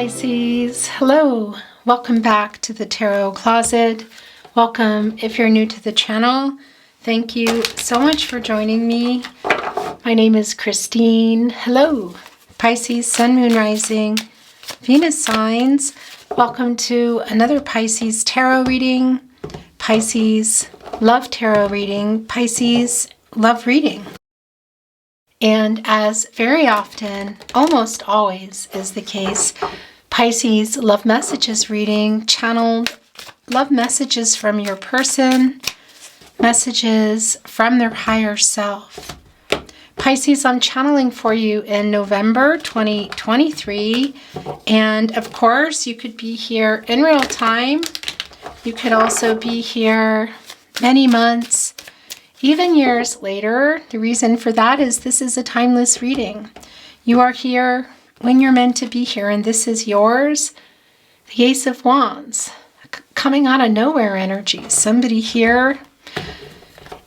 Pisces. Hello, welcome back to the Tarot Closet. Welcome if you're new to the channel. Thank you so much for joining me. My name is Christine. Hello, Pisces, Sun, Moon, Rising, Venus signs. Welcome to another Pisces tarot reading, Pisces love tarot reading, Pisces love reading. And as very often, almost always is the case, Pisces love messages reading, channeled love messages from your person, messages from their higher self. Pisces, I'm channeling for you in November 2023. And of course, you could be here in real time. You could also be here many months, even years later. The reason for that is this is a timeless reading. You are here when you're meant to be here, and this is yours. The Ace of Wands, coming out of nowhere energy. Somebody here,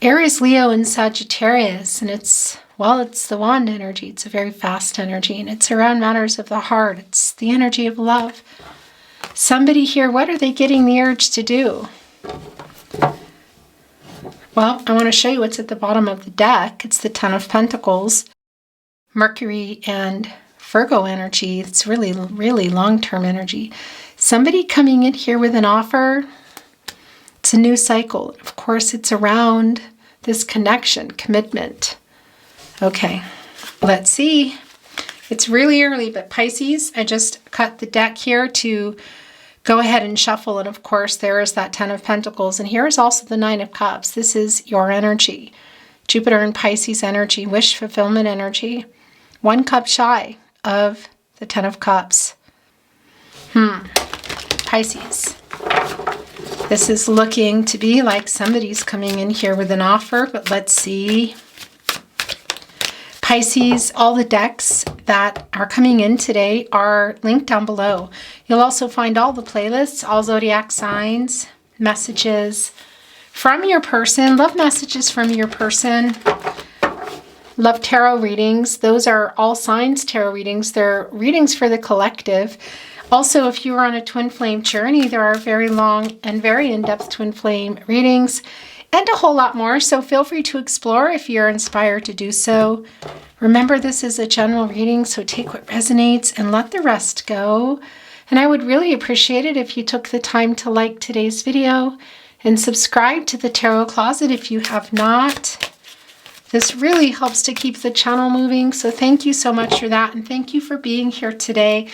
Aries, Leo, and Sagittarius, and it's the wand energy. It's a very fast energy, and it's around matters of the heart. It's the energy of love. Somebody here, what are they getting the urge to do? Well, I want to show you what's at the bottom of the deck. It's the Ten of Pentacles, Mercury and Virgo energy. It's really, really long-term energy. Somebody coming in here with an offer. It's a new cycle. Of course, it's around this connection, commitment. Okay, let's see. It's really early, but Pisces, I just cut the deck here to go ahead and shuffle. And of course, there is that Ten of Pentacles. And here is also the Nine of Cups. This is your energy. Jupiter and Pisces energy, wish fulfillment energy. One cup shy of the Ten of Cups. Pisces. This is looking to be like somebody's coming in here with an offer, but let's see. Pisces, all the decks that are coming in today are linked down below. You'll also find all the playlists, all zodiac signs, messages from your person, love messages from your person, love tarot readings. Those are all signs tarot readings. They're readings for the collective. Also, if you are on a twin flame journey, there are very long and very in-depth twin flame readings and a whole lot more. So feel free to explore if you're inspired to do so. Remember, this is a general reading, so take what resonates and let the rest go. And I would really appreciate it if you took the time to like today's video and subscribe to the Tarot Closet if you have not. This really helps to keep the channel moving, so thank you so much for that, and thank you for being here today.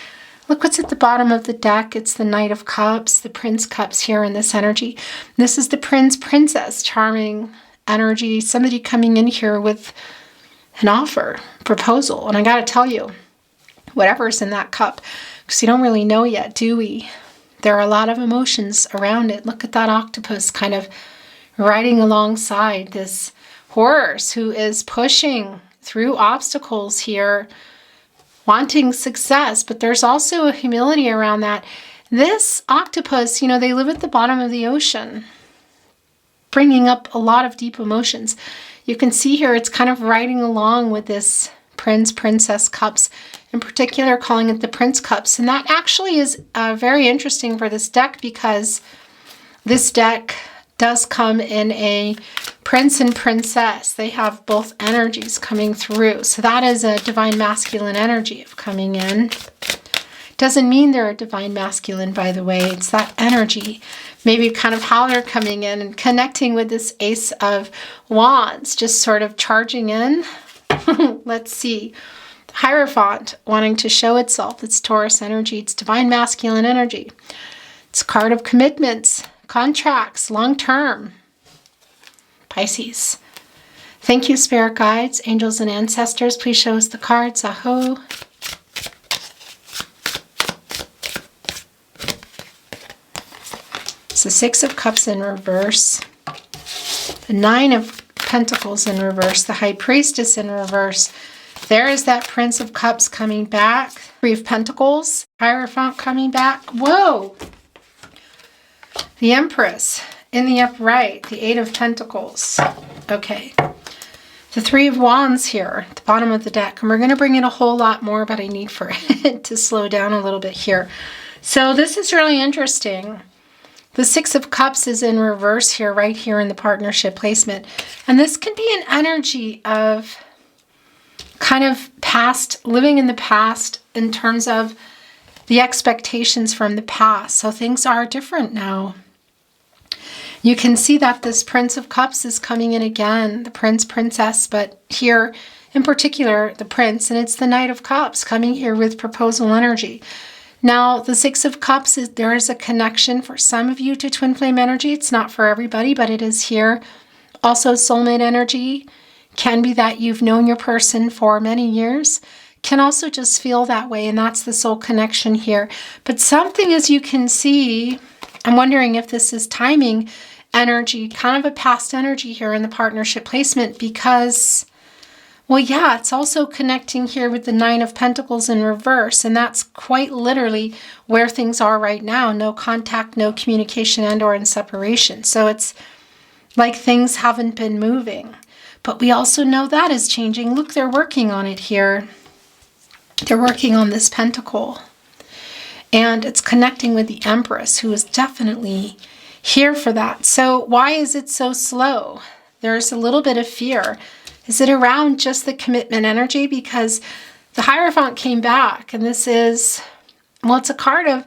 Look what's at the bottom of the deck. It's the Knight of Cups, the Prince Cups here in this energy. This is the Prince, Princess, charming energy. Somebody coming in here with an offer, proposal. And I got to tell you, whatever's in that cup, because you don't really know yet, do we? There are a lot of emotions around it. Look at that octopus kind of riding alongside this horse who is pushing through obstacles here, wanting success, but there's also a humility around that. This octopus, you know, they live at the bottom of the ocean, bringing up a lot of deep emotions. You can see here it's kind of riding along with this Prince, Princess Cups, in particular calling it the Prince Cups. And that actually is very interesting for this deck because this deck does come in a Prince and Princess. They have both energies coming through. So that is a divine masculine energy of coming in. Doesn't mean they're a divine masculine, by the way. It's that energy. Maybe kind of how they're coming in and connecting with this Ace of Wands, just sort of charging in. Let's see. The Hierophant wanting to show itself. It's Taurus energy. It's divine masculine energy. It's a card of commitments, contracts, long-term. Pisces. Thank you, spirit guides, angels, and ancestors. Please show us the cards. Aho. It's the Six of Cups in reverse. The Nine of Pentacles in reverse. The High Priestess in reverse. There is that Prince of Cups coming back. Three of Pentacles. Hierophant coming back. Whoa! The Empress in the upright. The Eight of Pentacles. Okay. the Three of Wands here at the bottom of the deck. And we're going to bring in a whole lot more, but I need for it to slow down a little bit here. So this is really interesting. The Six of Cups is in reverse here, right here in the partnership placement. And this can be an energy of kind of past, living in the past in terms of the expectations from the past. So things are different now. You can see that this Prince of Cups is coming in again, the Prince, Princess, but here in particular, the Prince, and it's the Knight of Cups coming here with proposal energy. Now, the Six of Cups, there is a connection for some of you to twin flame energy. It's not for everybody, but it is here. Also, soulmate energy can be that you've known your person for many years. Can also just feel that way, and that's the soul connection here. But something, as you can see, I'm wondering if this is timing energy, kind of a past energy here in the partnership placement, because, well, yeah, it's also connecting here with the Nine of Pentacles in reverse, and that's quite literally where things are right now. No contact, no communication, and or in separation. So it's like things haven't been moving. But we also know that is changing. Look, they're working on it here. They're working on this pentacle. And it's connecting with the Empress, who is definitely here for that. So why is it so slow? There's a little bit of fear. Is it around just the commitment energy? Because the Hierophant came back, and this is, well, it's a card of,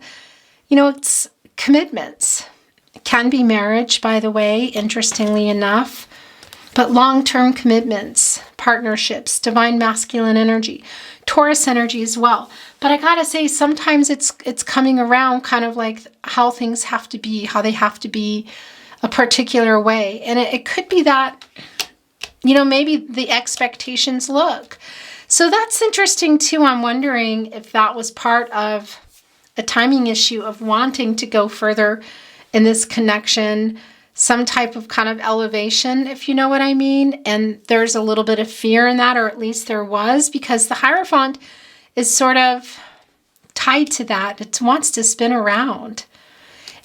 it's commitments. It can be marriage, by the way, interestingly enough. But long-term commitments, partnerships, divine masculine energy, Taurus energy as well. But I gotta say, sometimes it's coming around kind of like how things have to be, how they have to be a particular way. And it could be that, maybe the expectations look. So that's interesting too. I'm wondering if that was part of a timing issue of wanting to go further in this connection, some type of kind of elevation, if you know what I mean. And there's a little bit of fear in that, or at least there was, because the Hierophant is sort of tied to that. It wants to spin around.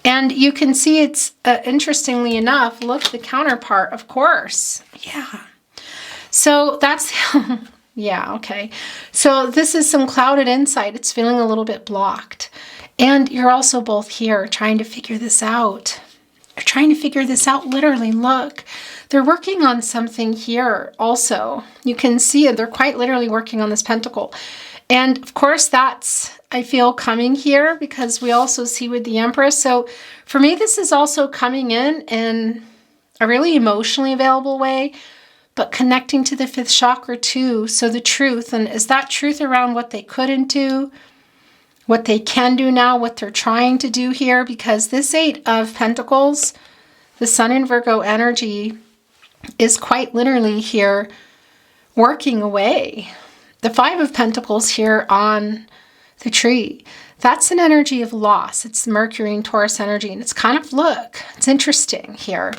And you can see it's, interestingly enough, look, the counterpart, of course. Yeah. So that's, yeah, okay. So this is some clouded insight. It's feeling a little bit blocked. And you're also both here trying to figure this out. They're trying to figure this out, literally. Look, they're working on something here also. You can see it. They're quite literally working on this pentacle. And of course, that's, I feel, coming here because we also see with the Empress. So for me, this is also coming in a really emotionally available way, but connecting to the fifth chakra too. So the truth, and is that truth around what they couldn't do, what they can do now, what they're trying to do here, because this Eight of Pentacles, the Sun in Virgo energy, is quite literally here working away. The Five of Pentacles here on the tree, that's an energy of loss. It's Mercury and Taurus energy, and it's kind of, look, it's interesting here.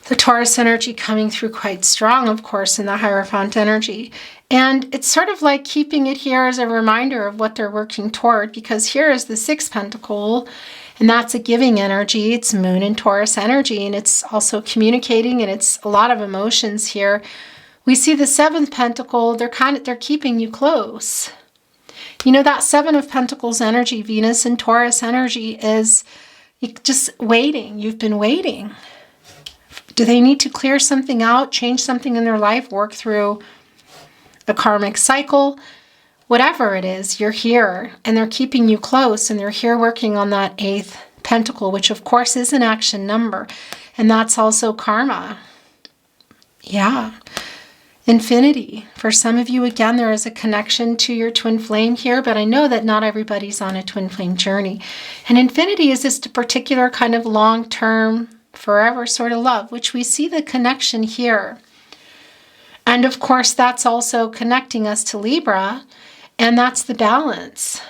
The Taurus energy coming through quite strong, of course, in the Hierophant energy. And it's sort of like keeping it here as a reminder of what they're working toward, because here is the Sixth Pentacle, and that's a giving energy. It's Moon and Taurus energy, and it's also communicating, and it's a lot of emotions here. We see the Seventh Pentacle, they're keeping you close. That Seven of Pentacles energy, Venus and Taurus energy, is just waiting. You've been waiting. Do they need to clear something out, change something in their life, work through the karmic cycle? Whatever it is, you're here, and they're keeping you close, and they're here working on that Eighth Pentacle, which of course is an action number, and that's also karma. Yeah. Infinity. For some of you, again, there is a connection to your twin flame here, but I know that not everybody's on a twin flame journey. And infinity is just a particular kind of long-term, forever sort of love, which we see the connection here. And of course, that's also connecting us to Libra, and that's the balance.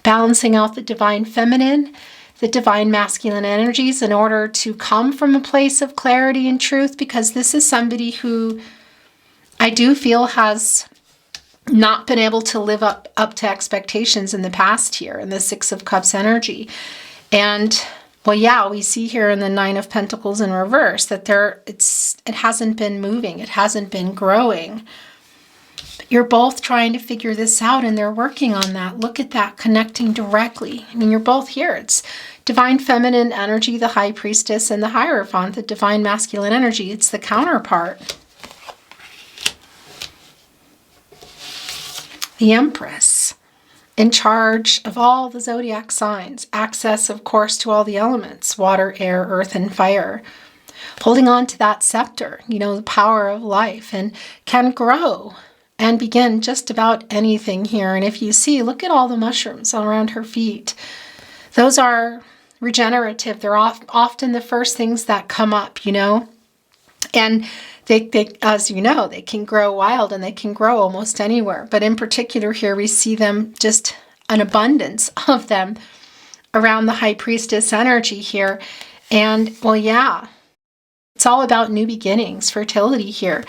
Balancing out the divine feminine, the divine masculine energies in order to come from a place of clarity and truth, because this is somebody who I do feel has not been able to live up to expectations in the past here, in the Six of Cups energy. And Well, yeah, we see here in the Nine of Pentacles in reverse that it hasn't been moving. It hasn't been growing. But you're both trying to figure this out, and they're working on that. Look at that, connecting directly. I mean, you're both here. It's divine feminine energy, the high priestess, and the Hierophant, the divine masculine energy. It's the counterpart. The Empress, in charge of all the zodiac signs. Access, of course, to all the elements, water, air, earth, and fire. Holding on to that scepter, you know, the power of life, and can grow and begin just about anything here. And if you see, look at all the mushrooms around her feet. Those are regenerative. They're often the first things that come up, you know. And they, as you know, they can grow wild and they can grow almost anywhere. But in particular here, we see them, just an abundance of them around the High Priestess energy here. And, well, yeah, it's all about new beginnings, fertility here.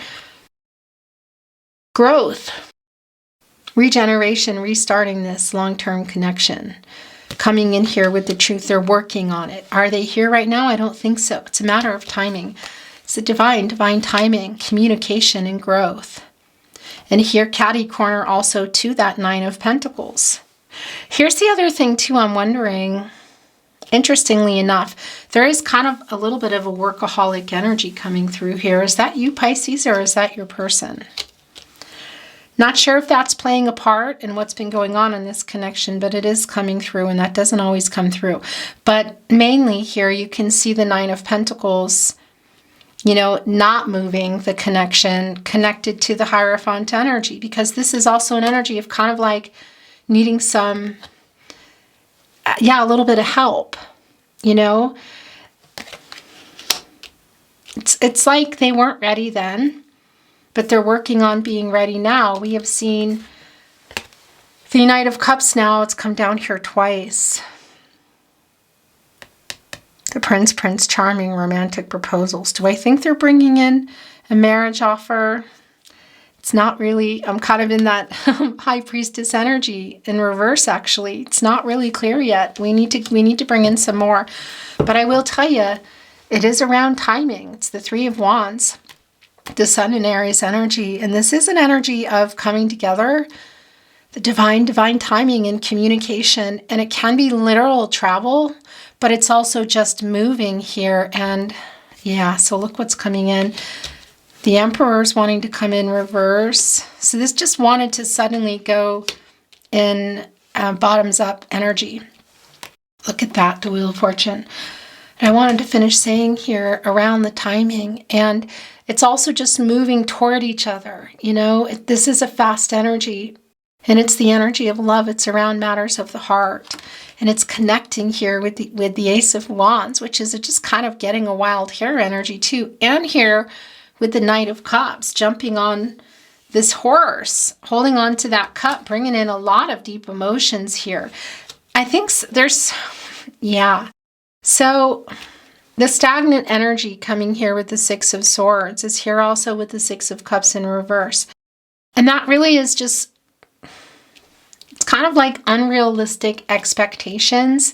Growth, regeneration, restarting this long-term connection. Coming in here with the truth, they're working on it. Are they here right now? I don't think so. It's a matter of timing. It's a divine timing, communication, and growth. And here, catty corner also to that Nine of Pentacles. Here's the other thing too, I'm wondering, interestingly enough, there is kind of a little bit of a workaholic energy coming through here. Is that you, Pisces, or is that your person? Not sure if that's playing a part in what's been going on in this connection, but it is coming through, and that doesn't always come through. But mainly here, you can see the Nine of Pentacles, you know, not moving the connection, connected to the Hierophant energy, because this is also an energy of kind of like needing some, yeah, a little bit of help, you know. It's like they weren't ready then, but they're working on being ready now. We have seen the Knight of Cups now. It's come down here twice. The Prince Charming, romantic proposals. Do I think they're bringing in a marriage offer? It's not really. I'm kind of in that High Priestess energy in reverse, actually. It's not really clear yet. We need to bring in some more. But I will tell you, it is around timing. It's the Three of Wands, the Sun and Aries energy. And this is an energy of coming together, the divine timing and communication. And it can be literal travel, but it's also just moving here. And yeah, so look what's coming in. The Emperor's wanting to come in reverse. So this just wanted to suddenly go in bottoms up energy. Look at that, the Wheel of Fortune. And I wanted to finish saying here around the timing. And it's also just moving toward each other. You know, this is a fast energy. And it's the energy of love. It's around matters of the heart. And it's connecting here with the Ace of Wands, which is just kind of getting a wild hair energy too. And here with the Knight of Cups, jumping on this horse, holding on to that cup, bringing in a lot of deep emotions here. I think there's, yeah. So the stagnant energy coming here with the Six of Swords is here also with the Six of Cups in reverse. And that really is just, it's kind of like unrealistic expectations.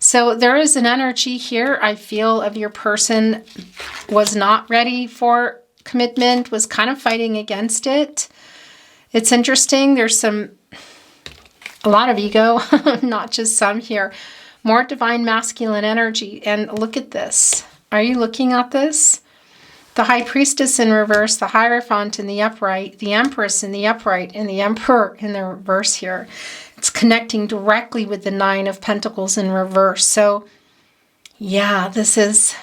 So there is an energy here, I feel, of your person was not ready for commitment, was kind of fighting against it. It's interesting. There's a lot of ego, not just some here. More divine masculine energy. And look at this. Are you looking at this? The High Priestess in reverse, the Hierophant in the upright, the Empress in the upright, and the Emperor in the reverse here. It's connecting directly with the Nine of Pentacles in reverse. So, yeah, this is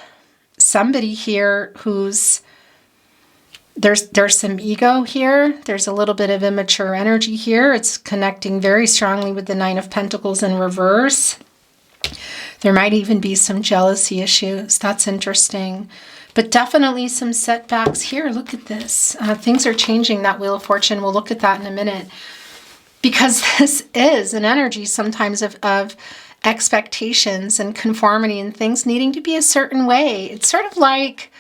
somebody here who's, there's some ego here. There's a little bit of immature energy here. It's connecting very strongly with the Nine of Pentacles in reverse. There might even be some jealousy issues. That's interesting. But definitely some setbacks here. Look at this. Things are changing, that Wheel of Fortune. We'll look at that in a minute. Because this is an energy sometimes of expectations and conformity and things needing to be a certain way. It's sort of like,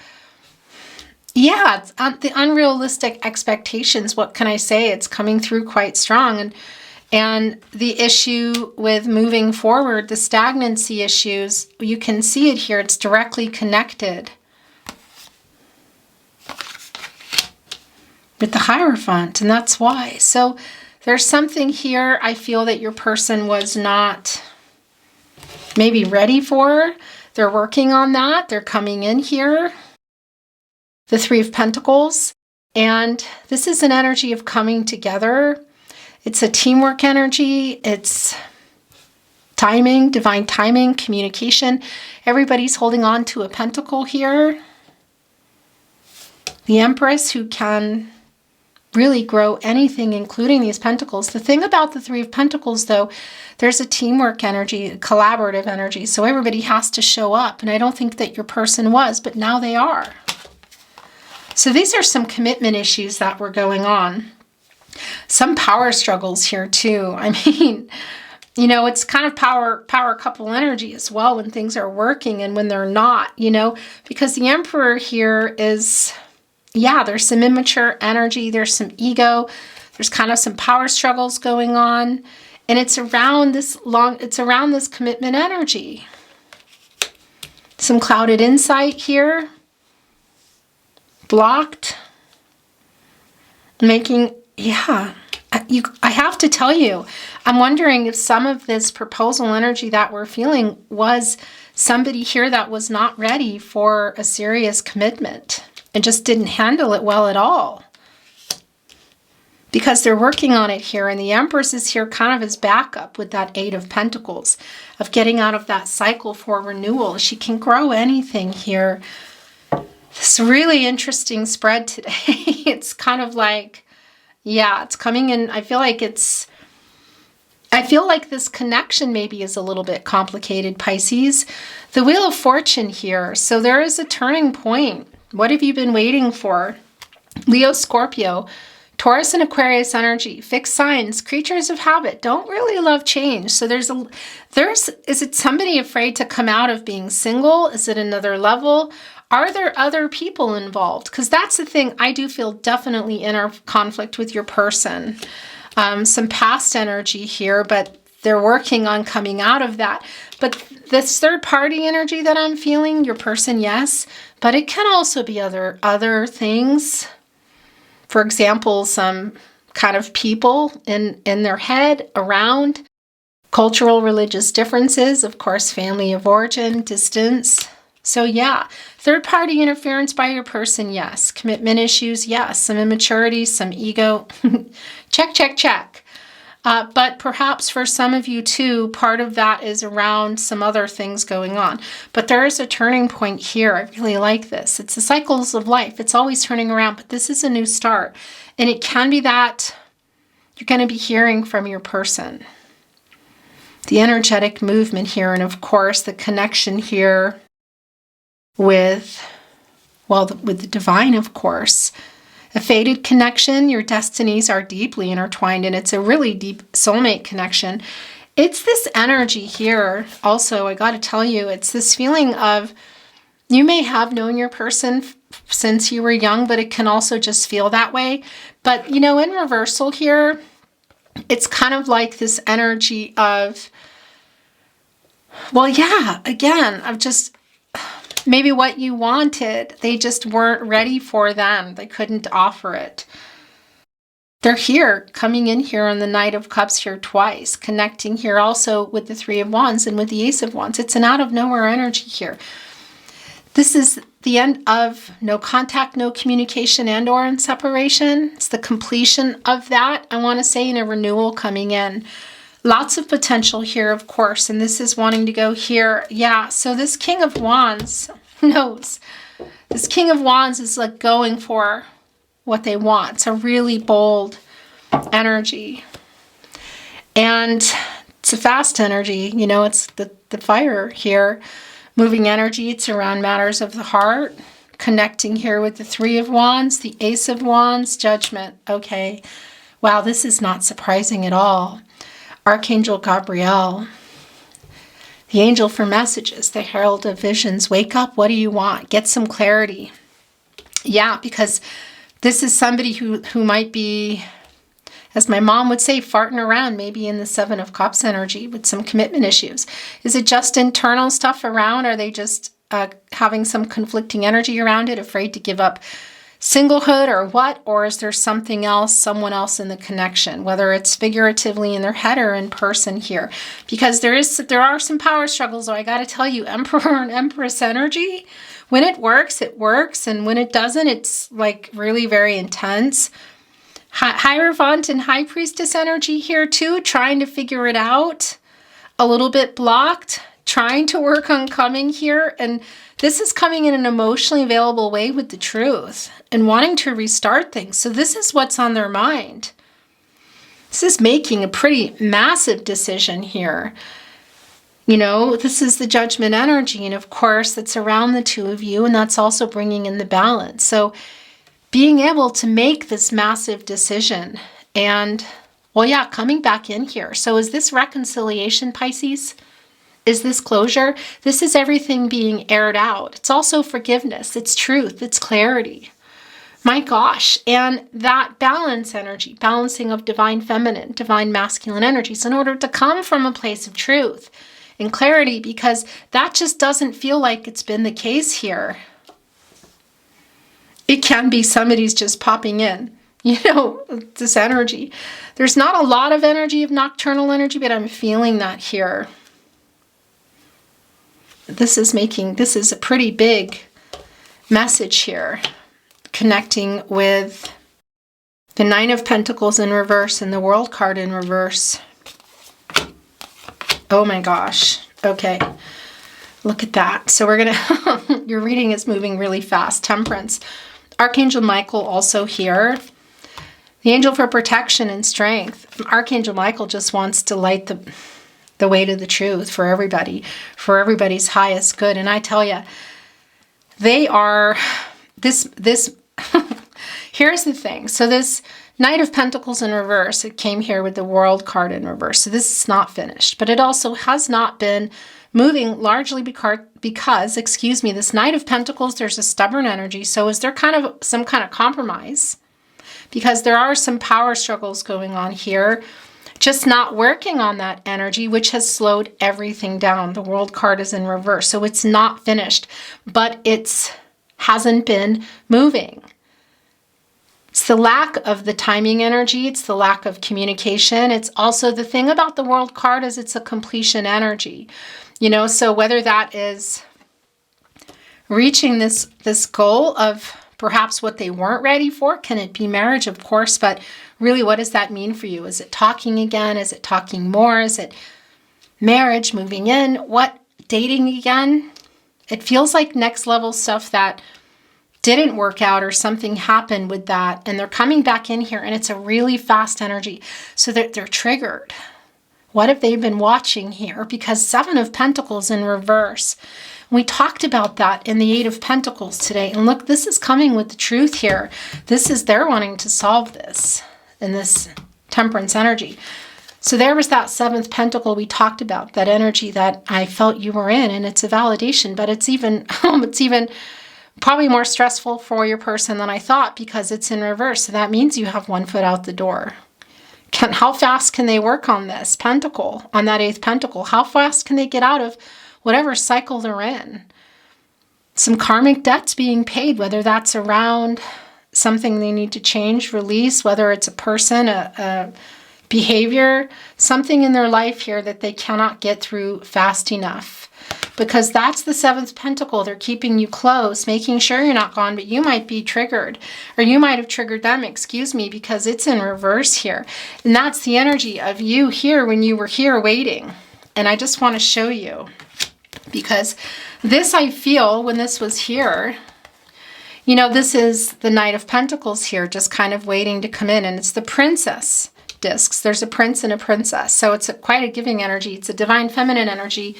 yeah, it's the unrealistic expectations. What can I say? It's coming through quite strong. And the issue with moving forward, the stagnancy issues, you can see it here. It's directly connected with the Hierophant, and that's why. So there's something here I feel that your person was not maybe ready for. They're working on that. They're coming in here. The Three of Pentacles. And this is an energy of coming together. It's a teamwork energy. It's timing, divine timing, communication. Everybody's holding on to a pentacle here. The Empress, who can really grow anything, including these pentacles. The thing about the Three of Pentacles, though, there's a teamwork energy, a collaborative energy. So everybody has to show up. And I don't think that your person was, but now they are. So these are some commitment issues that were going on. Some power struggles here too. I mean, you know, it's kind of power couple energy as well when things are working and when they're not, you know, because the Emperor here is, yeah, there's some immature energy. There's some ego. There's kind of some power struggles going on. And it's around this commitment energy. Some clouded insight here. Blocked. Making, yeah, I have to tell you, I'm wondering if some of this proposal energy that we're feeling was somebody here that was not ready for a serious commitment and just didn't handle it well at all. Because they're working on it here, and the Empress is here kind of as backup with that Eight of Pentacles, of getting out of that cycle for renewal. She can grow anything here. This really interesting spread today. It's kind of like, yeah, it's coming in. I feel like this connection maybe is a little bit complicated, Pisces. The Wheel of Fortune here. So there is a turning point. What have you been waiting for? Leo, Scorpio, Taurus and Aquarius energy, fixed signs, creatures of habit, don't really love change. So is it somebody afraid to come out of being single? Is it another level? Are there other people involved? Because that's the thing, I do feel definitely inner conflict with your person. Some past energy here, but they're working on coming out of that. But this third party energy that I'm feeling, your person, yes, but it can also be other things. For example, some kind of people in their head around cultural, religious differences, of course, family of origin, distance. So yeah, third-party interference by your person, yes. Commitment issues, yes. Some immaturity, some ego. Check, check, check. But perhaps for some of you too, part of that is around some other things going on. But there is a turning point here. I really like this. It's the cycles of life. It's always turning around, but this is a new start. And it can be that you're going to be hearing from your person. The energetic movement here, and of course the connection here with the divine, of course. A fated connection, your destinies are deeply intertwined, and it's a really deep soulmate connection. It's this energy here. Also, I got to tell you, it's this feeling of you may have known your person since you were young, but it can also just feel that way. But, you know, in reversal here, it's kind of like this energy of, well, yeah, again, of just maybe what you wanted, they just weren't ready for them. They couldn't offer it. They're here, coming in here on the Knight of Cups here twice, connecting here also with the Three of Wands and with the Ace of Wands. It's an out of nowhere energy here. This is the end of no contact, no communication, and or in separation. It's the completion of that, I want to say, in a renewal coming in. Lots of potential here, of course, and this is wanting to go here. Yeah, so this King of Wands knows. This King of Wands is like going for what they want. It's a really bold energy. And it's a fast energy. You know, it's the fire here. Moving energy, it's around matters of the heart. Connecting here with the Three of Wands, the Ace of Wands, Judgment. Okay, wow, this is not surprising at all. Archangel Gabriel, the angel for messages, the herald of visions. Wake up, what do you want? Get some clarity. Yeah, because this is somebody who might be as my mom would say, farting around, maybe in the Seven of Cups energy with some commitment issues. Is it just internal stuff around? Are they just having some conflicting energy around it, afraid to give up singlehood or what? Or is there something else, someone else in the connection, whether it's figuratively in their head or in person here? Because there are some power struggles, though. I got to tell you, Emperor and Empress energy, when it works, and when it doesn't, it's like really very intense. Hierophant and High Priestess energy here too, trying to figure it out, a little bit blocked, trying to work on coming here. And this is coming in an emotionally available way with the truth and wanting to restart things. So this is what's on their mind. This is making a pretty massive decision here. You know, this is the Judgment energy. And of course, that's around the two of you. And that's also bringing in the balance. So being able to make this massive decision and, well, yeah, coming back in here. So is this reconciliation, Pisces? Is this closure? This is everything being aired out. It's also forgiveness. It's truth. It's clarity. My gosh. And that balance energy, balancing of divine feminine, divine masculine energies in order to come from a place of truth and clarity, because that just doesn't feel like it's been the case here. It can be somebody's just popping in, you know, this energy. There's not a lot of energy of nocturnal energy, but I'm feeling that here. This is a pretty big message here, connecting with the Nine of Pentacles in reverse and the World card in reverse. Oh my gosh. Okay. Look at that. So we're going to, your reading is moving really fast. Temperance. Archangel Michael also here. The angel for protection and strength. Archangel Michael just wants to light the way to the truth for everybody, for everybody's highest good. And I tell you, they are this here's the thing. So this Knight of Pentacles in reverse, it came here with the World card in reverse. So this is not finished, but it also has not been moving largely because, excuse me, this Knight of Pentacles, there's a stubborn energy. So is there some kind of compromise? Because there are some power struggles going on here, just not working on that energy, which has slowed everything down. The World card is in reverse. So it's not finished, but hasn't been moving. It's the lack of the timing energy. It's the lack of communication. It's also the thing about the World card is it's a completion energy. You know, so whether that is reaching this goal of perhaps what they weren't ready for, can it be marriage? Of course, but really, what does that mean for you? Is it talking again? Is it talking more? Is it marriage, moving in? What, dating again? It feels like next level stuff that didn't work out or something happened with that, and they're coming back in here, and it's a really fast energy. So they're triggered. What have they been watching here? Because Seven of Pentacles in reverse. We talked about that in the Eight of Pentacles today. And look, this is coming with the truth here. They're wanting to solve this in this Temperance energy. So there was that seventh pentacle we talked about, that energy that I felt you were in, and it's a validation, but it's even probably more stressful for your person than I thought because it's in reverse. So that means you have one foot out the door. How fast can they work on this pentacle, on that eighth pentacle? How fast can they get out of whatever cycle they're in? Some karmic debts being paid, whether that's around something they need to change, release, whether it's a person, a behavior, something in their life here that they cannot get through fast enough. Because that's the seventh pentacle. They're keeping you close, making sure you're not gone, but you might be triggered, or you might have triggered them, excuse me, because it's in reverse here. And that's the energy of you here when you were here waiting. And I just want to show you, because this I feel when this was here, you know, this is the Knight of Pentacles here, just kind of waiting to come in, and it's the Princess discs. There's a prince and a princess. So it's quite a giving energy. It's a divine feminine energy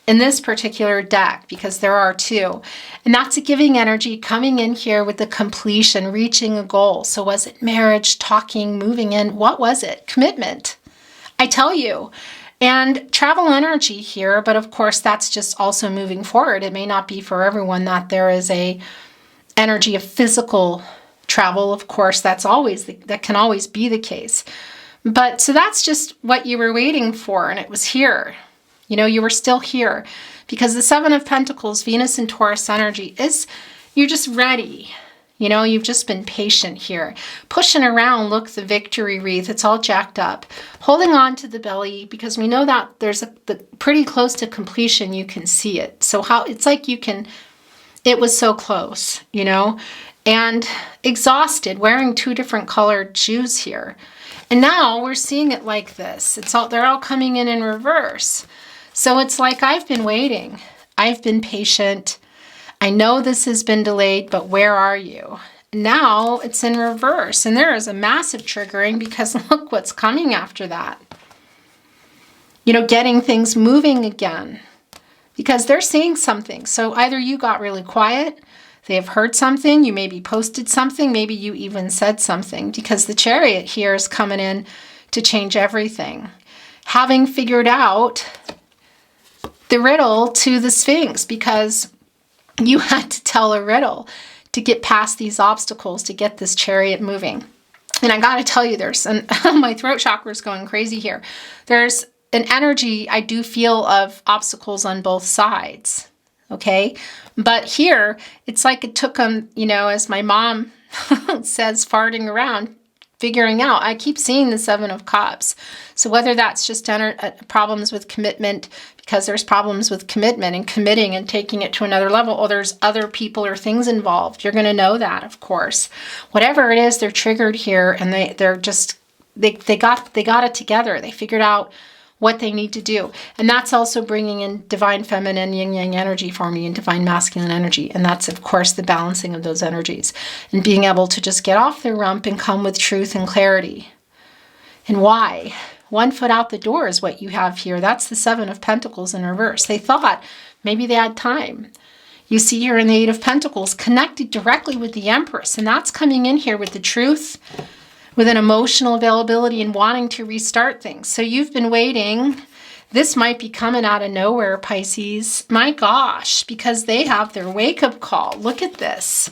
in this particular deck, because there are two. And that's a giving energy coming in here with the completion, reaching a goal. So was it marriage, talking, moving in? What was it? Commitment. I tell you. And travel energy here, but of course that's just also moving forward. It may not be for everyone that there is a energy of physical travel. Of course, that can always be the case. But so that's just what you were waiting for, and it was here. You know, you were still here because the Seven of Pentacles, Venus and Taurus energy is, you're just ready. You know, you've just been patient here. Pushing around, look, the victory wreath, it's all jacked up. Holding on to the belly because we know that there's pretty close to completion, you can see it. So how, it's like you can, it was so close, you know, and exhausted, wearing 2 different colored shoes here. And now we're seeing it like this. It's all, they're all coming in reverse. So it's like, I've been waiting. I've been patient. I know this has been delayed, but where are you? Now it's in reverse, and there is a massive triggering because look what's coming after that. You know, getting things moving again because they're seeing something. So either you got really quiet, they have heard something, you maybe posted something, maybe you even said something, because the Chariot here is coming in to change everything. Having figured out the riddle to the Sphinx, because you had to tell a riddle to get past these obstacles, to get this Chariot moving. And I got to tell you, there's my throat chakra is going crazy here. There's an energy I do feel of obstacles on both sides. Okay. But here it's like it took them, you know, as my mom says, farting around, figuring out. I keep seeing the Seven of Cups. So whether that's just problems with commitment, because there's problems with commitment and committing and taking it to another level, or there's other people or things involved. You're going to know that, of course. Whatever it is, they're triggered here, and they're just, they got it together. They figured out what they need to do. And that's also bringing in divine feminine yin yang energy for me and divine masculine energy. And that's, of course, the balancing of those energies and being able to just get off their rump and come with truth and clarity. And why? 1 foot out the door is what you have here. That's the Seven of Pentacles in reverse. They thought maybe they had time. You see here in the Eight of Pentacles connected directly with the Empress. And that's coming in here with the truth, with an emotional availability and wanting to restart things. So you've been waiting. This might be coming out of nowhere, Pisces. My gosh, because they have their wake-up call. Look at this.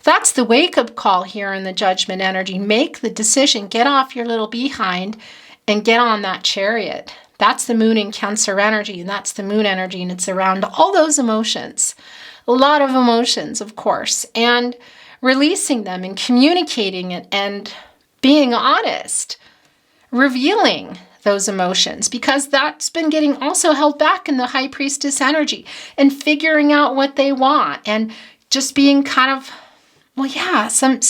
That's the wake-up call here in the Judgment energy. Make the decision. Get off your little behind and get on that Chariot. That's the Moon in Cancer energy, and that's the Moon energy, and it's around all those emotions. A lot of emotions, of course, and releasing them and communicating it and being honest, revealing those emotions, because that's been getting also held back in the High Priestess energy, and figuring out what they want and just being kind of, well, yeah, some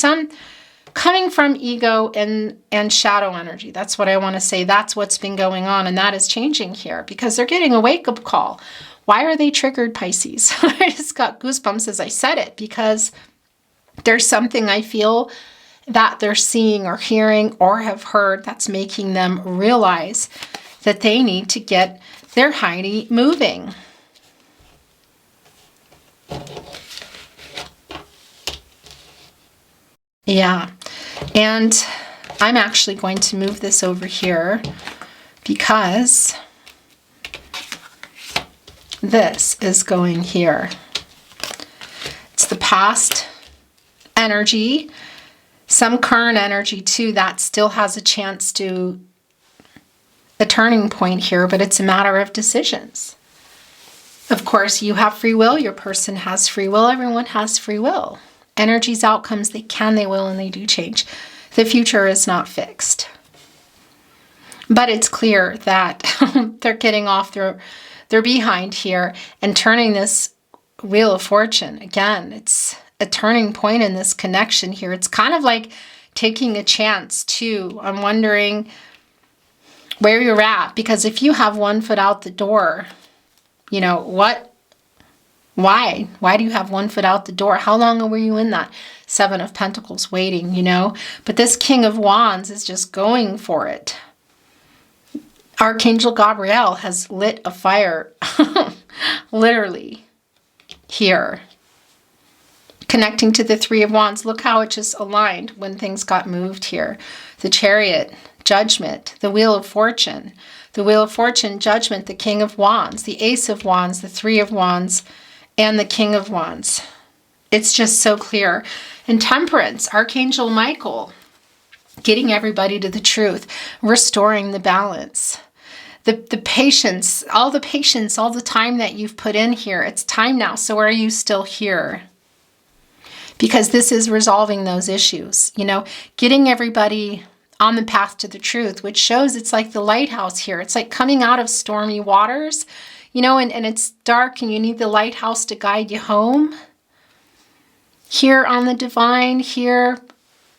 coming from ego and shadow energy. That's what I want to say. That's what's been going on, and that is changing here because they're getting a wake-up call. Why are they triggered, Pisces? I just got goosebumps as I said it, because there's something I feel that they're seeing or hearing or have heard that's making them realize that they need to get their Heidi moving. Yeah, and I'm actually going to move this over here because this is going here. It's the past energy, some current energy too, that still has a chance to a turning point here, but it's a matter of decisions. Of course, you have free will, your person has free will, everyone has free will. Energies, outcomes, they can, they will, and they do change. The future is not fixed. But it's clear that they're getting off their behind here and turning this Wheel of Fortune. Again, it's a turning point in this connection here. It's kind of like taking a chance too. I'm wondering where you're at, because if you have 1 foot out the door, you know, why do you have 1 foot out the door? How long were you in that Seven of Pentacles waiting, you know? But this King of Wands is just going for it. Archangel Gabriel has lit a fire, literally, here. Connecting to the Three of Wands. Look how it just aligned when things got moved here. The Chariot, Judgment, the Wheel of Fortune. The Wheel of Fortune, Judgment, the King of Wands, the Ace of Wands, the Three of Wands, and the King of Wands. It's just so clear. And Temperance, Archangel Michael. getting everybody to the truth, restoring the balance. The patience, all the time that you've put in here, it's time now. So are you still here? Because this is resolving those issues, you know, getting everybody on the path to the truth, which shows it's like the lighthouse here. It's like coming out of stormy waters, you know, and it's dark and you need the lighthouse to guide you home. Here on the divine, here,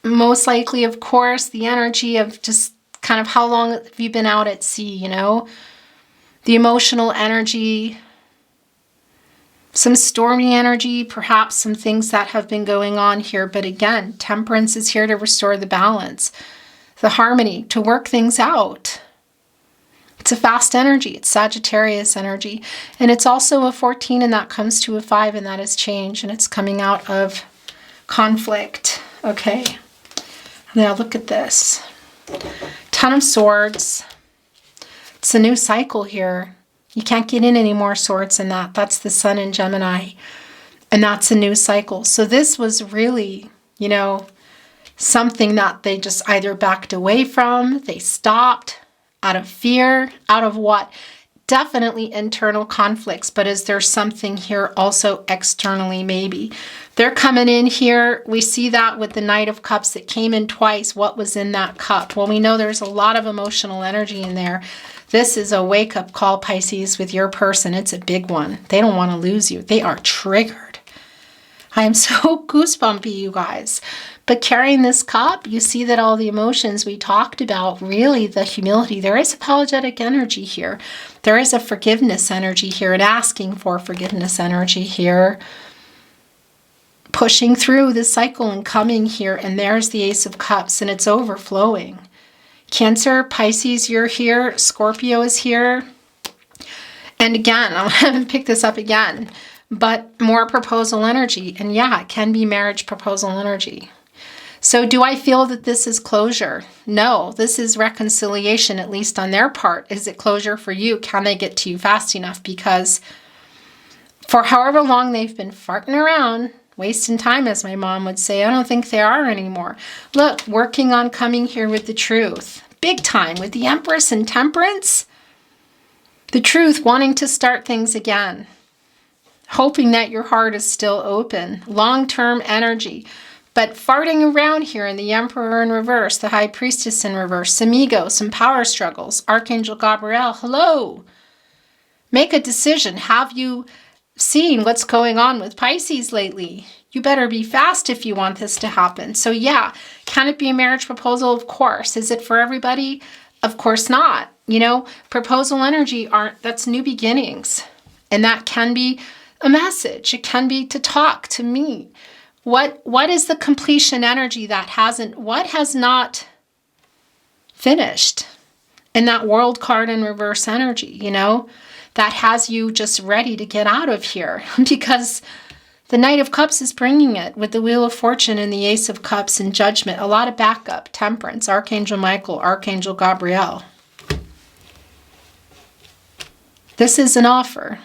most likely, of course, the energy of just kind of how long have you been out at sea, you know? The emotional energy, some stormy energy, perhaps some things that have been going on here. But again, temperance is here to restore the balance, the harmony, to work things out. It's a fast energy. It's Sagittarius energy. And it's also a 14, and that comes to a 5, and that is change. And it's coming out of conflict. Okay. Now look at this. 10 of Swords. It's a new cycle here. You can't get in any more swords than that. That's the Sun in Gemini. And that's a new cycle. So this was really, you know, something that they just either backed away from, they stopped out of fear, out of what? Definitely internal conflicts, but is there something here also externally maybe? They're coming in here. We see that with the Knight of Cups that came in twice. What was in that cup? Well, we know there's a lot of emotional energy in there. This is a wake-up call, Pisces, with your person. It's a big one. They don't want to lose you. They are triggered. I am so goosebumpy, you guys. But carrying this cup, you see that all the emotions we talked about, really the humility, there is apologetic energy here. There is a forgiveness energy here, and asking for forgiveness energy here. Pushing through the cycle and coming here, and there's the Ace of Cups, and it's overflowing. Cancer, Pisces, you're here. Scorpio is here. And again, I'm going to pick this up again, but more proposal energy. And yeah, it can be marriage proposal energy. So do I feel that this is closure? No, this is reconciliation, at least on their part. Is it closure for you? Can they get to you fast enough? Because for however long they've been farting around, wasting time, as my mom would say, I don't think they are anymore. Look, working on coming here with the truth. Big time with the Empress and Temperance. The truth, wanting to start things again. Hoping that your heart is still open. Long-term energy. But farting around here in the Emperor in reverse, the High Priestess in reverse, some ego, some power struggles. Archangel Gabriel, hello. Make a decision. Have you seen what's going on with Pisces lately? You better be fast if you want this to happen. So yeah, can it be a marriage proposal? Of course. Is it for everybody? Of course not. You know, proposal energy that's new beginnings. And that can be a message. It can be to talk, to meet. What is the completion energy that what has not finished? And that World card in reverse energy, you know, that has you just ready to get out of here, because the Knight of Cups is bringing it with the Wheel of Fortune and the Ace of Cups and Judgment. A lot of backup, Temperance, Archangel Michael, Archangel Gabriel. This is an offer.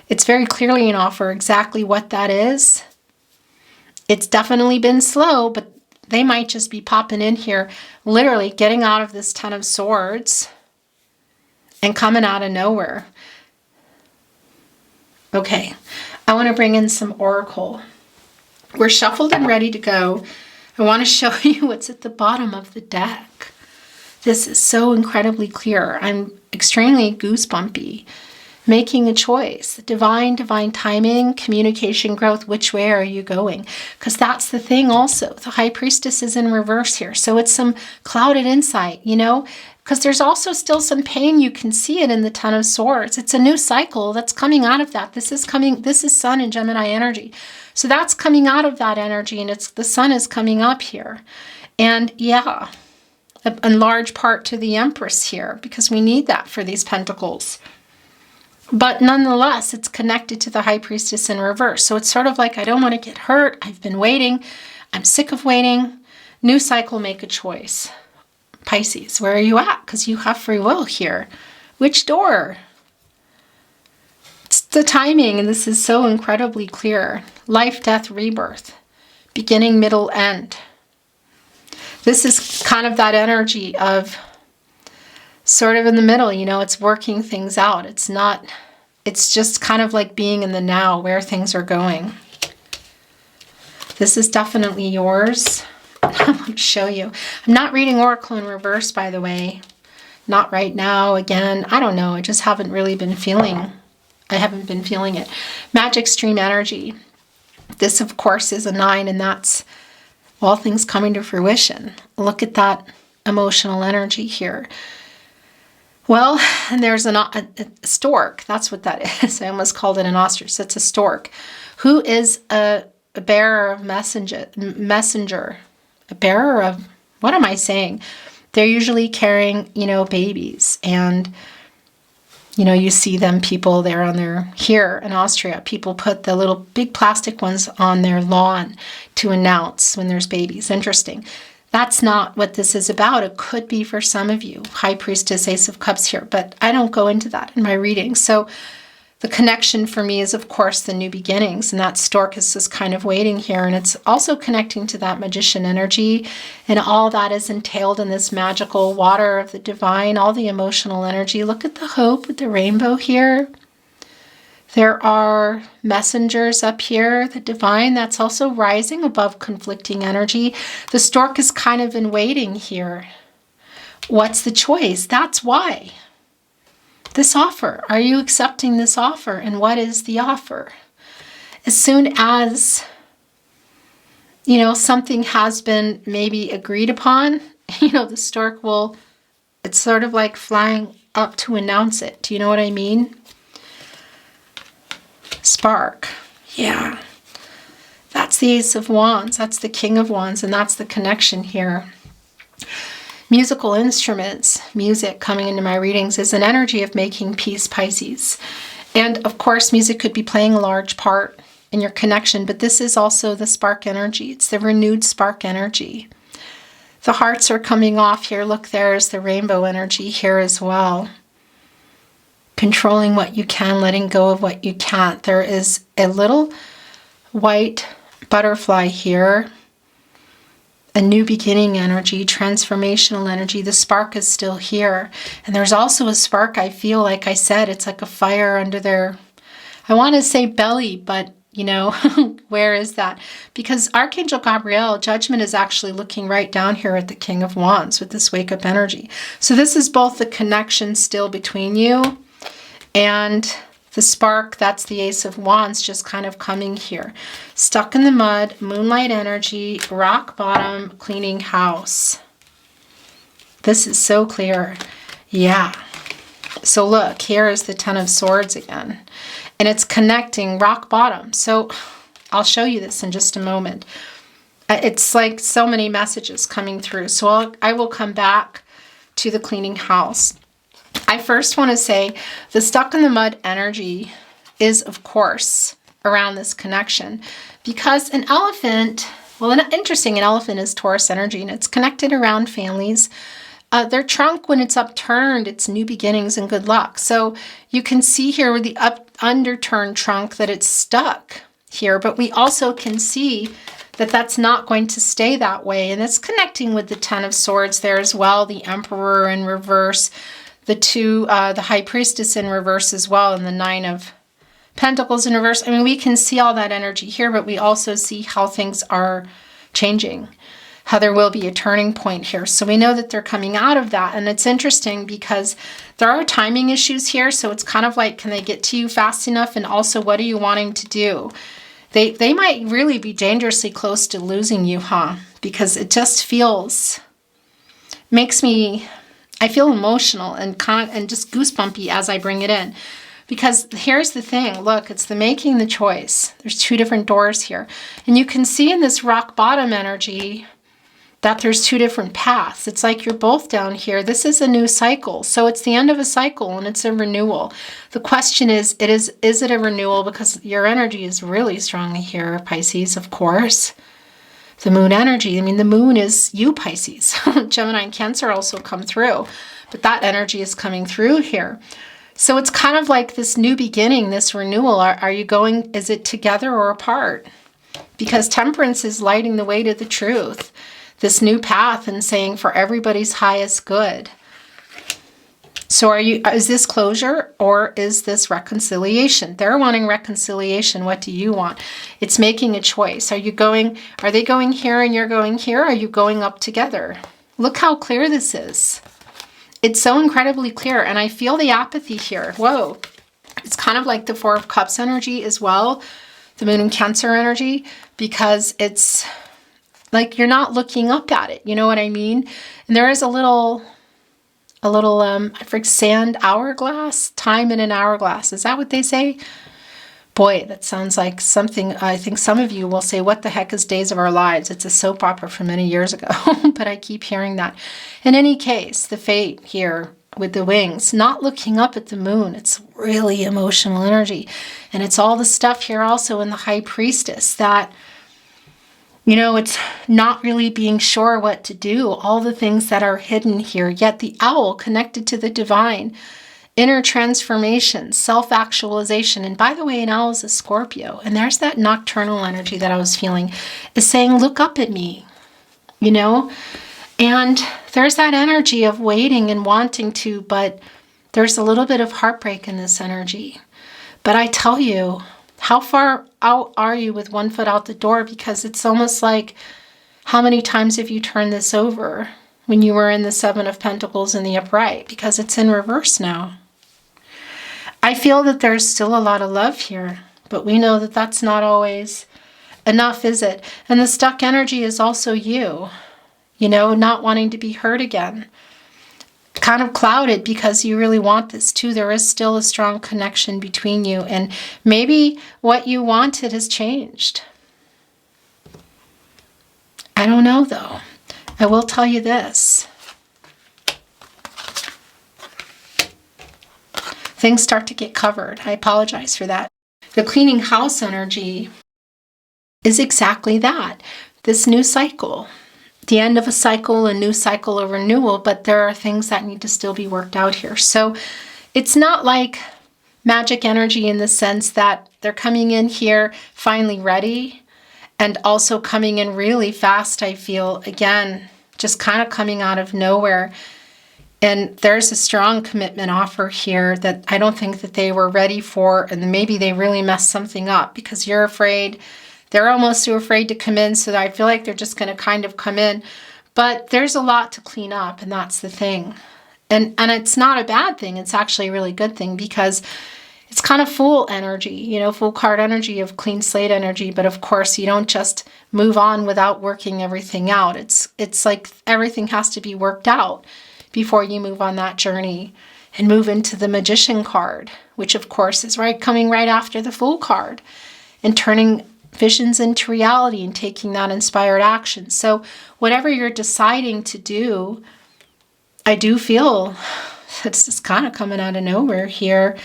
It's very clearly an offer. Exactly what that is. It's definitely been slow, but they might just be popping in here, literally getting out of this 10 of Swords and coming out of nowhere. Okay, I want to bring in some Oracle. We're shuffled and ready to go. I want to show you what's at the bottom of the deck. This is so incredibly clear. I'm extremely goosebumpy. Making a choice, divine timing, communication growth. Which way are you going? Because that's the thing also. The High Priestess is in reverse here. So it's some clouded insight, you know, because there's also still some pain. You can see it in the 10 of Swords. It's a new cycle that's coming out of that. This is Sun and Gemini energy. So that's coming out of that energy, and the Sun is coming up here. And yeah, in large part to the Empress here, because we need that for these Pentacles. But nonetheless, it's connected to the High Priestess in reverse. So it's sort of like, I don't want to get hurt. I've been waiting. I'm sick of waiting. New cycle, make a choice. Pisces, where are you at? Because you have free will here. Which door? It's the timing, and this is so incredibly clear. Life, death, rebirth. Beginning, middle, end. This is kind of that energy of sort of in the middle, you know, it's working things out. It's just kind of like being in the now, where things are going. This is definitely yours. I want to show you. I'm not reading Oracle in reverse, by the way. Not right now. Again, I don't know. I just haven't really been feeling. I haven't been feeling it. Magic stream energy. This, of course, is a 9, and that's all things coming to fruition. Look at that emotional energy here. Well, and there's a stork. That's what that is. I almost called it an ostrich. It's a stork, who is a bearer of messenger. A bearer of, what am I saying? They're usually carrying, you know, babies. And, you know, you see them, people, they're on their, here in Austria, people put the little big plastic ones on their lawn to announce when there's babies. Interesting. That's not what this is about. It could be for some of you. High Priestess, Ace of Cups here, but I don't go into that in my reading. So the connection for me is, of course, the new beginnings, and that stork is just kind of waiting here, and it's also connecting to that magician energy, and all that is entailed in this magical water of the divine, all the emotional energy. Look at the hope with the rainbow here. There are messengers up here, the divine, that's also rising above conflicting energy. The stork is kind of in waiting here. What's the choice? That's why. This offer. Are you accepting this offer? And what is the offer? As soon as, you know, something has been maybe agreed upon, you know, the stork will, it's sort of like flying up to announce it. Do you know what I mean? Spark. Yeah. That's the Ace of Wands. That's the King of Wands. And that's the connection here. Musical instruments, music coming into my readings is an energy of making peace, Pisces. And of course, music could be playing a large part in your connection, but this is also the spark energy. It's the renewed spark energy. The hearts are coming off here. Look, there's the rainbow energy here as well. Controlling what you can, letting go of what you can't. There is a little white butterfly here. A new beginning energy, transformational energy. The spark is still here. And there's also a spark, I feel, like I said, it's like a fire under their, I want to say belly, but, you know, where is that? Because Archangel Gabriel, judgment, is actually looking right down here at the King of Wands with this wake-up energy. So this is both the connection still between you and the spark, that's the Ace of Wands, just kind of coming here. Stuck in the mud, moonlight energy, rock bottom, cleaning house. This is so clear. Yeah. So look, here is the Ten of Swords again. And it's connecting rock bottom. So I'll show you this in just a moment. It's like so many messages coming through. So I will come back to the cleaning house. I first want to say the stuck in the mud energy is, of course, around this connection, because an elephant, well, interesting, an elephant is Taurus energy, and it's connected around families. Their trunk, when it's upturned, it's new beginnings and good luck. So you can see here with the underturned trunk that it's stuck here, but we also can see that that's not going to stay that way, and it's connecting with the Ten of Swords there as well, the Emperor in reverse, the High Priestess in reverse as well, and the Nine of Pentacles in reverse. I mean, we can see all that energy here, but we also see how things are changing, how there will be a turning point here. So we know that they're coming out of that. And it's interesting because there are timing issues here. So it's kind of like, can they get to you fast enough? And also, what are you wanting to do? They might really be dangerously close to losing you, huh? Because it just feels, makes me, I feel emotional and just goosebumpy as I bring it in. Because here's the thing, look, it's the making the choice. There's two different doors here. And you can see in this rock bottom energy that there's two different paths. It's like you're both down here. This is a new cycle. So it's the end of a cycle and it's a renewal. The question is it a renewal? Because your energy is really strongly here, Pisces, of course. The moon energy, I mean, the moon is you, Pisces. Gemini and Cancer also come through, but that energy is coming through here. So it's kind of like this new beginning, this renewal. Are you going, is it together or apart? Because Temperance is lighting the way to the truth. this new path and saying for everybody's highest good. So is this closure or is this reconciliation? They're wanting reconciliation. What do you want? It's making a choice. Are they going here and you're going here? Or are you going up together? Look how clear this is. It's so incredibly clear. And I feel the apathy here. Whoa. It's kind of like the Four of Cups energy as well. The Moon and Cancer energy. Because it's like you're not looking up at it. You know what I mean? And there is a little sand hourglass, time in an hourglass. Is that what they say? Boy, that sounds like something. I think some of you will say, what the heck is Days of Our Lives? It's a soap opera from many years ago, but I keep hearing that. In any case, the fate here with the wings, not looking up at the moon. It's really emotional energy. And it's all the stuff here also in the High Priestess that, it's not really being sure what to do, all the things that are hidden here, yet the owl connected to the divine, inner transformation, self-actualization. And by the way, an owl is a Scorpio, and there's that nocturnal energy that I was feeling, is saying, look up at me, and there's that energy of waiting and wanting to, but there's a little bit of heartbreak in this energy. But I tell you, how far out are you with one foot out the door? Because it's almost like, how many times have you turned this over when you were in the Seven of Pentacles in the upright? Because it's in reverse now. I feel that there's still a lot of love here, but we know that that's not always enough, is it? And the stuck energy is also you, not wanting to be hurt again. Kind of clouded because you really want this too. There is still a strong connection between you, and maybe what you wanted has changed. I don't know though. I will tell you this. Things start to get covered. I apologize for that. The cleaning house energy is exactly that. This new cycle. The end of a cycle, a new cycle of renewal, but there are things that need to still be worked out here. So it's not like magic energy in the sense that they're coming in here finally ready and also coming in really fast, I feel, again, just kind of coming out of nowhere. And there's a strong commitment offer here that I don't think that they were ready for, and maybe they really messed something up because you're afraid. They're almost too afraid to come in, so I feel like they're just going to kind of come in. But there's a lot to clean up, and that's the thing. And it's not a bad thing. It's actually a really good thing because it's kind of Fool energy, Fool card energy of clean slate energy. But of course, you don't just move on without working everything out. It's like everything has to be worked out before you move on that journey and move into the Magician card, which of course is coming right after the Fool card, and turning visions into reality and taking that inspired action. So whatever you're deciding to do, I do feel it's just kind of coming out of nowhere here,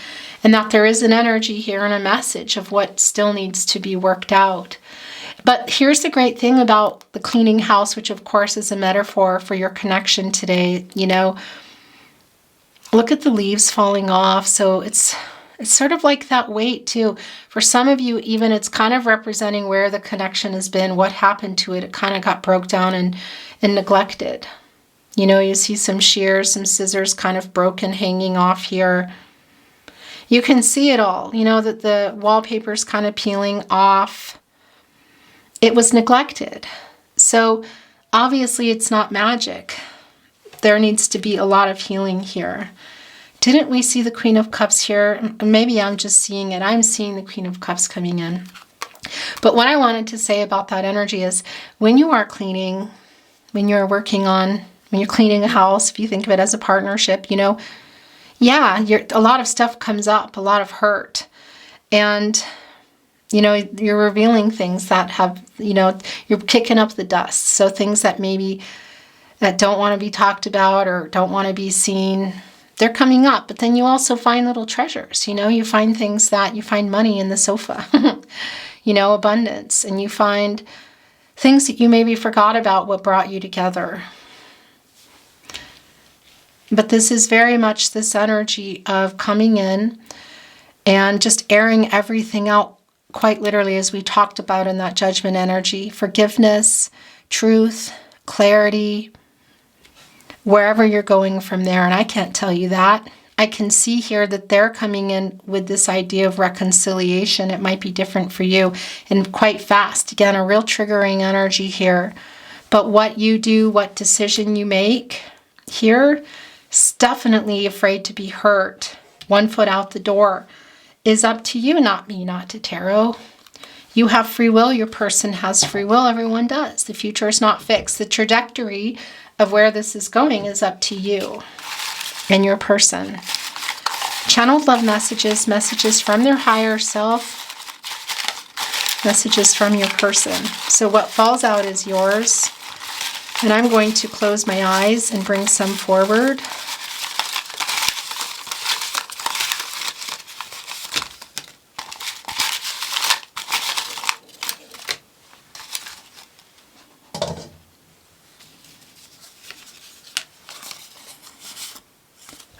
and that there is an energy here and a message of what still needs to be worked out. But here's the great thing about the cleaning house, which of course is a metaphor for your connection today. Look at the leaves falling off. So it's sort of like that weight too. For some of you, even it's kind of representing where the connection has been, what happened to it. It kind of got broke down and neglected. You see some shears, some scissors kind of broken, hanging off here. You can see it all, that the wallpaper's kind of peeling off. It was neglected. So obviously it's not magic. There needs to be a lot of healing here. Didn't we see the Queen of Cups here? Maybe I'm just seeing it. I'm seeing the Queen of Cups coming in. But what I wanted to say about that energy is when you are cleaning, when you're cleaning a house, if you think of it as a partnership, a lot of stuff comes up, a lot of hurt. And, you're revealing things that have, you're kicking up the dust. So things that maybe that don't want to be talked about or don't want to be seen, they're coming up. But then you also find little treasures, you find things you find money in the sofa, abundance, and you find things that you maybe forgot about what brought you together. But this is very much this energy of coming in and just airing everything out, quite literally, as we talked about in that judgment energy. Forgiveness, truth, clarity, wherever you're going from there. And I can't tell you that. I can see here that they're coming in with this idea of reconciliation. It might be different for you and quite fast. Again, a real triggering energy here. But what you do, what decision you make here, is definitely afraid to be hurt. 1 foot out the door is up to you, not me, not to tarot. You have free will. Your person has free will. Everyone does. The future is not fixed. The trajectory of where this is going is up to you and your person. Channeled love messages, messages from their higher self, messages from your person. So what falls out is yours. And I'm going to close my eyes and bring some forward.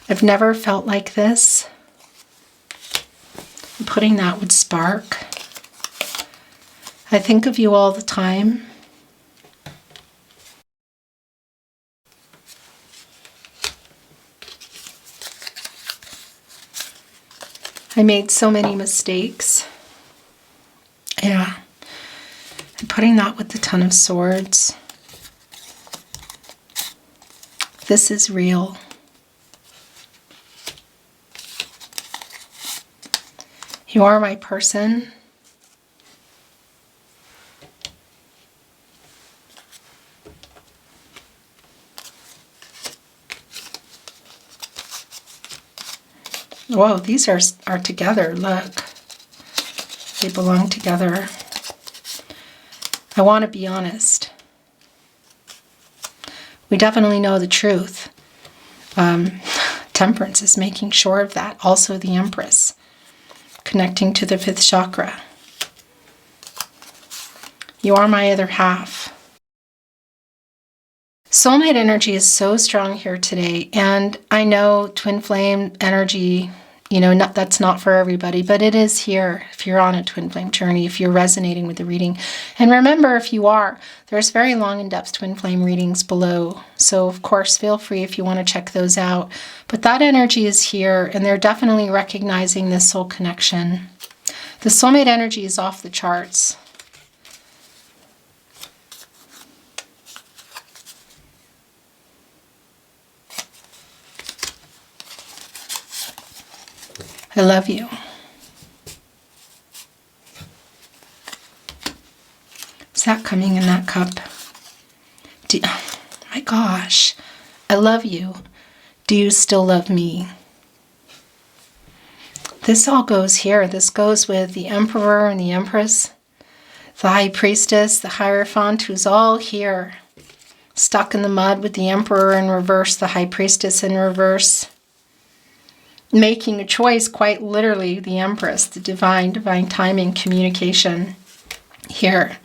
I've never felt like this. Putting that would spark. I think of you all the time. I made so many mistakes. Yeah. And putting that with the Ten of Swords. This is real. You are my person. Whoa, these are together. Look. They belong together. I want to be honest. We definitely know the truth. Temperance is making sure of that. Also the Empress. Connecting to the 5th chakra. You are my other half. Soulmate energy is so strong here today, and I know twin flame energy, that's not for everybody, but it is here if you're on a twin flame journey, if you're resonating with the reading. And remember, if you are, there's very long in-depth twin flame readings below. So of course, feel free if you want to check those out. But that energy is here, and they're definitely recognizing this soul connection. The soulmate energy is off the charts. I love you. Is that coming in that cup? Oh my gosh. I love you. Do you still love me? This all goes here. This goes with the Emperor and the Empress, the High Priestess, the Hierophant, who's all here. Stuck in the mud with the Emperor in reverse, the High Priestess in reverse. Making a choice, quite literally, the Empress, the divine timing, communication here.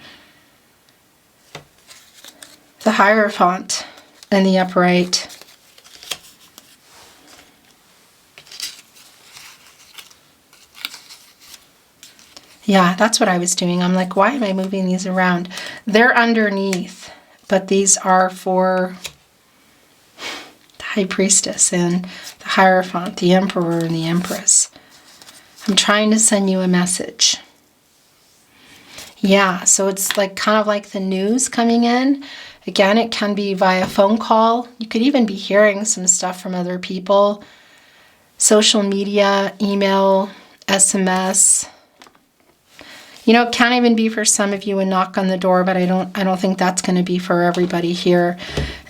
The Hierophant and the Upright. Yeah, that's what I was doing. I'm like, why am I moving these around? They're underneath, but these are for the High Priestess and the Hierophant, the Emperor and the Empress. I'm trying to send you a message. Yeah, so it's like kind of like the news coming in. Again, it can be via phone call. You could even be hearing some stuff from other people. Social media, email, SMS. It can't even be for some of you a knock on the door, but I don't think that's going to be for everybody here.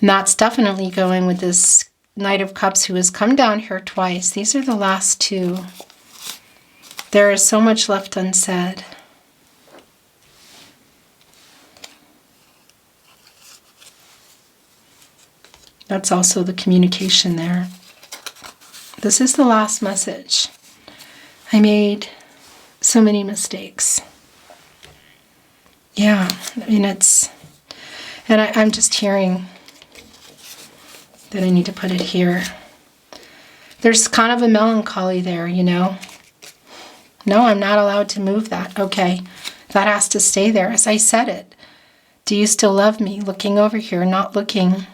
And that's definitely going with this Knight of Cups who has come down here twice. These are the last two. There is so much left unsaid. That's also the communication there. This is the last message. I made so many mistakes. Yeah, I mean, and I'm just hearing that I need to put it here. There's kind of a melancholy there, No, I'm not allowed to move that. Okay, that has to stay there as I said it. Do you still love me? Looking over here, not looking.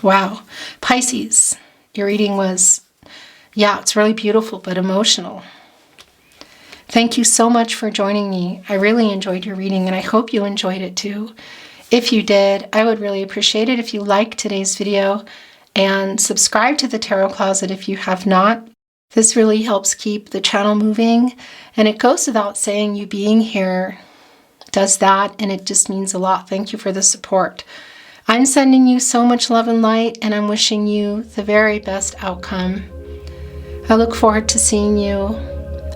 Wow. Pisces, your reading was, yeah, it's really beautiful, but emotional. Thank you so much for joining me. I really enjoyed your reading, and I hope you enjoyed it too. If you did, I would really appreciate it if you liked today's video and subscribe to the Tarot Closet if you have not. This really helps keep the channel moving, and it goes without saying, you being here does that, and it just means a lot. Thank you for the support. I'm sending you so much love and light, and I'm wishing you the very best outcome. I look forward to seeing you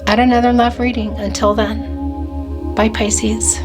at another love reading. Until then, bye Pisces.